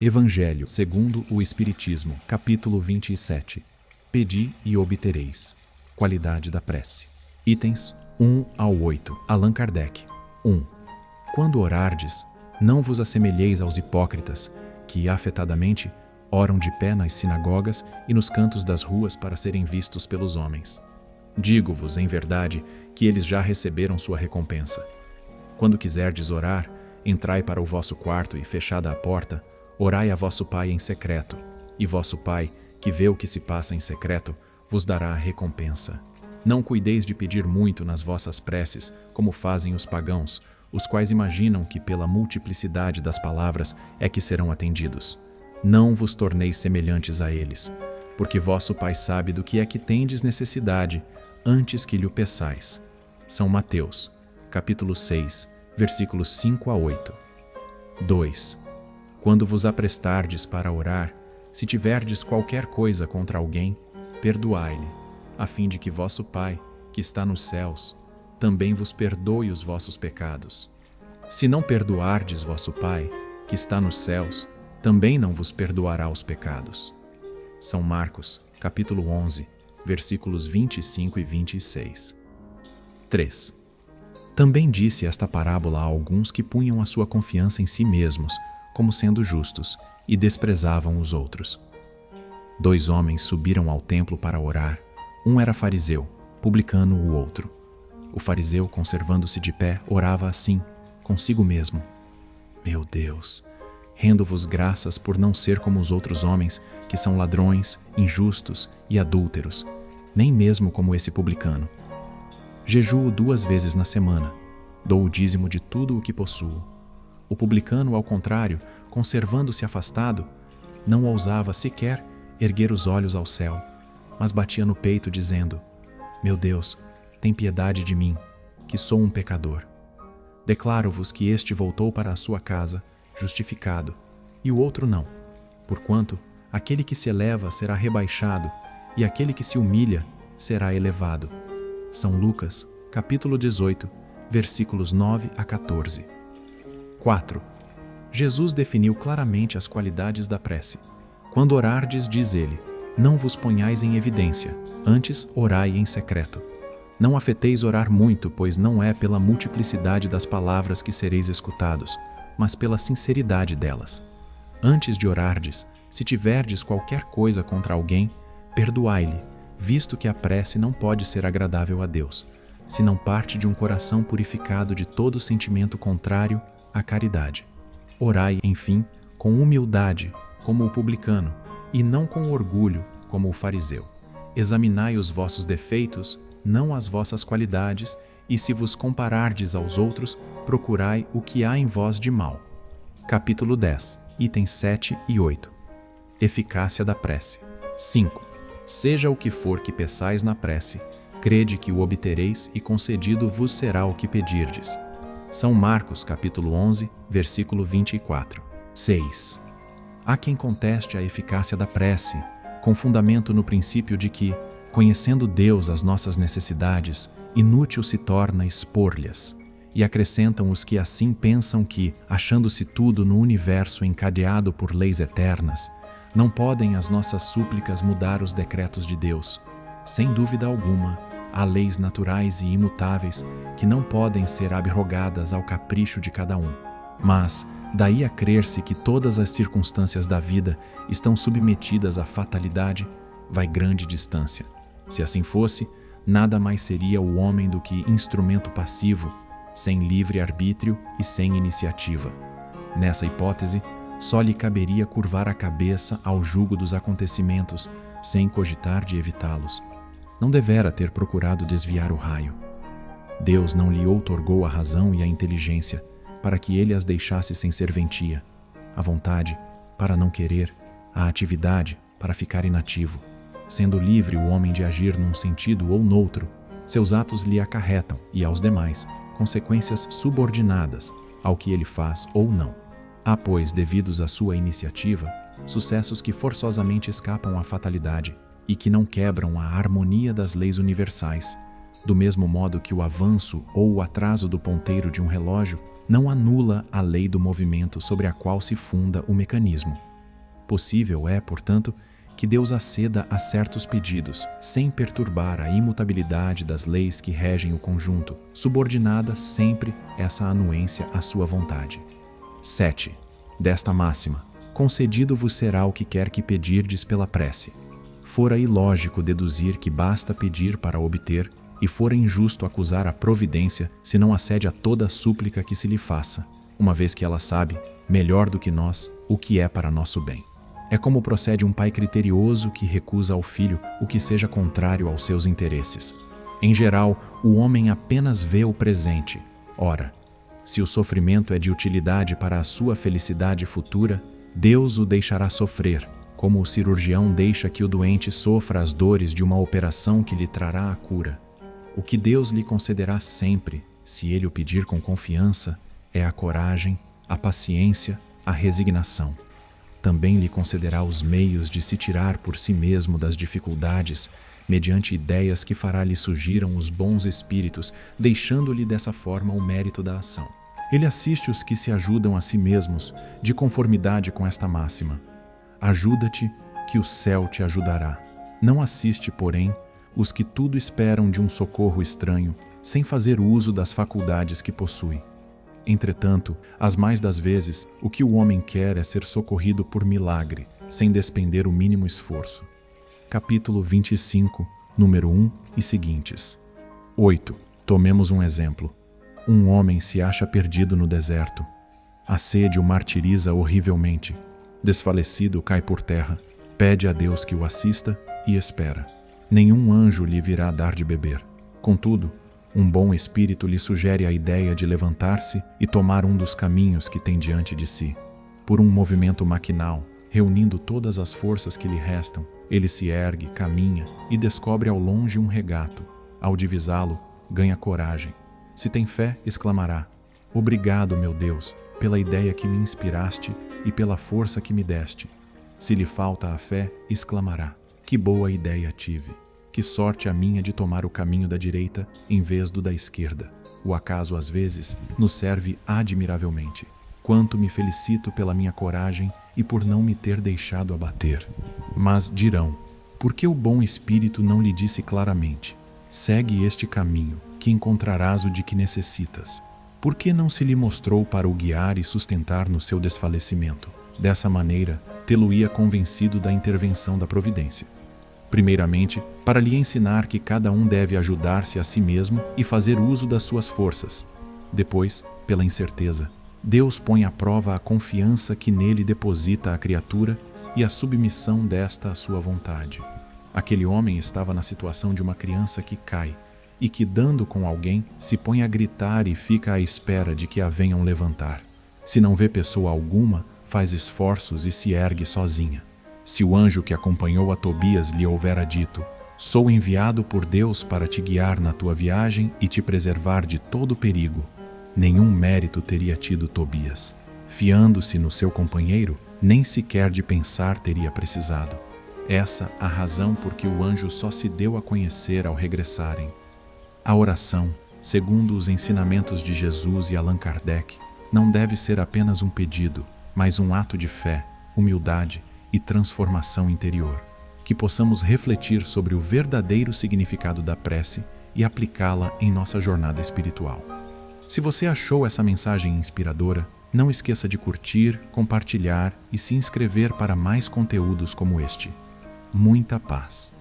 Evangelho segundo o Espiritismo, capítulo 27. Pedi e obtereis. Qualidade da prece. Itens 1 ao 8. Allan Kardec. 1. Quando orardes, não vos assemelheis aos hipócritas, que, afetadamente, oram de pé nas sinagogas e nos cantos das ruas para serem vistos pelos homens. Digo-vos, em verdade, que eles já receberam sua recompensa. Quando quiserdes orar, entrai para o vosso quarto e, fechada a porta, orai a vosso Pai em secreto, e vosso Pai, que vê o que se passa em secreto, vos dará a recompensa. Não cuideis de pedir muito nas vossas preces, como fazem os pagãos, os quais imaginam que pela multiplicidade das palavras é que serão atendidos. Não vos torneis semelhantes a eles, porque vosso Pai sabe do que é que tendes necessidade, antes que lhe o peçais. São Mateus, capítulo 6, versículos 5 a 8. 2. Quando vos aprestardes para orar, se tiverdes qualquer coisa contra alguém, perdoai-lhe, a fim de que vosso Pai, que está nos céus, também vos perdoe os vossos pecados. Se não perdoardes vosso Pai, que está nos céus, também não vos perdoará os pecados. São Marcos, capítulo 11, versículos 25 e 26. 3. Também disse esta parábola a alguns que punham a sua confiança em si mesmos, como sendo justos, e desprezavam os outros. 2 homens subiram ao templo para orar. Um era fariseu, publicano o outro. O fariseu, conservando-se de pé, orava assim, consigo mesmo: Meu Deus, rendo-vos graças por não ser como os outros homens, que são ladrões, injustos e adúlteros, nem mesmo como esse publicano. Jejuo 2 vezes na semana, dou o dízimo de tudo o que possuo. O publicano, ao contrário, conservando-se afastado, não ousava sequer erguer os olhos ao céu, mas batia no peito dizendo: Meu Deus, tem piedade de mim, que sou um pecador. Declaro-vos que este voltou para a sua casa, justificado, e o outro não, porquanto aquele que se eleva será rebaixado, e aquele que se humilha será elevado. São Lucas, capítulo 18, versículos 9 a 14. 4. Jesus definiu claramente as qualidades da prece. Quando orardes, diz ele, não vos ponhais em evidência, antes orai em secreto. Não afeteis orar muito, pois não é pela multiplicidade das palavras que sereis escutados, mas pela sinceridade delas. Antes de orardes, se tiverdes qualquer coisa contra alguém, perdoai-lhe, visto que a prece não pode ser agradável a Deus, se não parte de um coração purificado de todo sentimento contrário à caridade. Orai, enfim, com humildade, como o publicano, e não com orgulho, como o fariseu. Examinai os vossos defeitos, não as vossas qualidades, e se vos comparardes aos outros, procurai o que há em vós de mal. Capítulo 10, itens 7 e 8. Eficácia da prece. 5. Seja o que for que peçais na prece, crede que o obtereis e concedido vos será o que pedirdes. São Marcos, capítulo 11, versículo 24. 6. Há quem conteste a eficácia da prece, com fundamento no princípio de que, conhecendo Deus as nossas necessidades, inútil se torna expor-lhes, e acrescentam os que assim pensam que, achando-se tudo no universo encadeado por leis eternas, não podem as nossas súplicas mudar os decretos de Deus. Sem dúvida alguma, há leis naturais e imutáveis que não podem ser abrogadas ao capricho de cada um. Mas, daí a crer-se que todas as circunstâncias da vida estão submetidas à fatalidade, vai grande distância. Se assim fosse, nada mais seria o homem do que instrumento passivo, sem livre arbítrio e sem iniciativa. Nessa hipótese, só lhe caberia curvar a cabeça ao jugo dos acontecimentos, sem cogitar de evitá-los. Não devera ter procurado desviar o raio. Deus não lhe outorgou a razão e a inteligência, para que ele as deixasse sem serventia, a vontade, para não querer, a atividade, para ficar inativo. Sendo livre o homem de agir num sentido ou noutro, seus atos lhe acarretam, e aos demais, consequências subordinadas ao que ele faz ou não. Há, pois, devidos à sua iniciativa, sucessos que forçosamente escapam à fatalidade e que não quebram a harmonia das leis universais, do mesmo modo que o avanço ou o atraso do ponteiro de um relógio não anula a lei do movimento sobre a qual se funda o mecanismo. Possível é, portanto, que Deus aceda a certos pedidos, sem perturbar a imutabilidade das leis que regem o conjunto, subordinada sempre essa anuência à sua vontade. 7. Desta máxima, concedido vos será o que quer que pedirdes pela prece. Fora ilógico deduzir que basta pedir para obter, e fora injusto acusar a providência se não acede a toda súplica que se lhe faça, uma vez que ela sabe, melhor do que nós, o que é para nosso bem. É como procede um pai criterioso que recusa ao filho o que seja contrário aos seus interesses. Em geral, o homem apenas vê o presente. Ora, se o sofrimento é de utilidade para a sua felicidade futura, Deus o deixará sofrer, como o cirurgião deixa que o doente sofra as dores de uma operação que lhe trará a cura. O que Deus lhe concederá sempre, se ele o pedir com confiança, é a coragem, a paciência, a resignação. Também lhe concederá os meios de se tirar por si mesmo das dificuldades, mediante ideias que fará-lhe surgiram os bons espíritos, deixando-lhe dessa forma o mérito da ação. Ele assiste os que se ajudam a si mesmos, de conformidade com esta máxima. Ajuda-te, que o céu te ajudará. Não assiste, porém, os que tudo esperam de um socorro estranho, sem fazer uso das faculdades que possui. Entretanto, as mais das vezes, o que o homem quer é ser socorrido por milagre, sem despender o mínimo esforço. Capítulo 25, número 1 e seguintes. 8. Tomemos um exemplo. Um homem se acha perdido no deserto. A sede o martiriza horrivelmente. Desfalecido, cai por terra, pede a Deus que o assista e espera. Nenhum anjo lhe virá dar de beber. Contudo, um bom espírito lhe sugere a ideia de levantar-se e tomar um dos caminhos que tem diante de si. Por um movimento maquinal, reunindo todas as forças que lhe restam, ele se ergue, caminha e descobre ao longe um regato. Ao divisá-lo, ganha coragem. Se tem fé, exclamará: "Obrigado, meu Deus, pela ideia que me inspiraste e pela força que me deste." Se lhe falta a fé, exclamará: "Que boa ideia tive! Que sorte a minha de tomar o caminho da direita em vez do da esquerda. O acaso, às vezes, nos serve admiravelmente. Quanto me felicito pela minha coragem e por não me ter deixado abater." Mas dirão: por que o bom espírito não lhe disse claramente: "Segue este caminho, que encontrarás o de que necessitas"? Por que não se lhe mostrou para o guiar e sustentar no seu desfalecimento? Dessa maneira, tê-lo-ia convencido da intervenção da providência. Primeiramente, para lhe ensinar que cada um deve ajudar-se a si mesmo e fazer uso das suas forças. Depois, pela incerteza, Deus põe à prova a confiança que nele deposita a criatura e a submissão desta à sua vontade. Aquele homem estava na situação de uma criança que cai e que, dando com alguém, se põe a gritar e fica à espera de que a venham levantar. Se não vê pessoa alguma, faz esforços e se ergue sozinha. Se o anjo que acompanhou a Tobias lhe houvera dito: "Sou enviado por Deus para te guiar na tua viagem e te preservar de todo perigo", nenhum mérito teria tido Tobias. Fiando-se no seu companheiro, nem sequer de pensar teria precisado. Essa a razão por que o anjo só se deu a conhecer ao regressarem. A oração, segundo os ensinamentos de Jesus e Allan Kardec, não deve ser apenas um pedido, mas um ato de fé, humildade e transformação interior, que possamos refletir sobre o verdadeiro significado da prece e aplicá-la em nossa jornada espiritual. Se você achou essa mensagem inspiradora, não esqueça de curtir, compartilhar e se inscrever para mais conteúdos como este. Muita paz.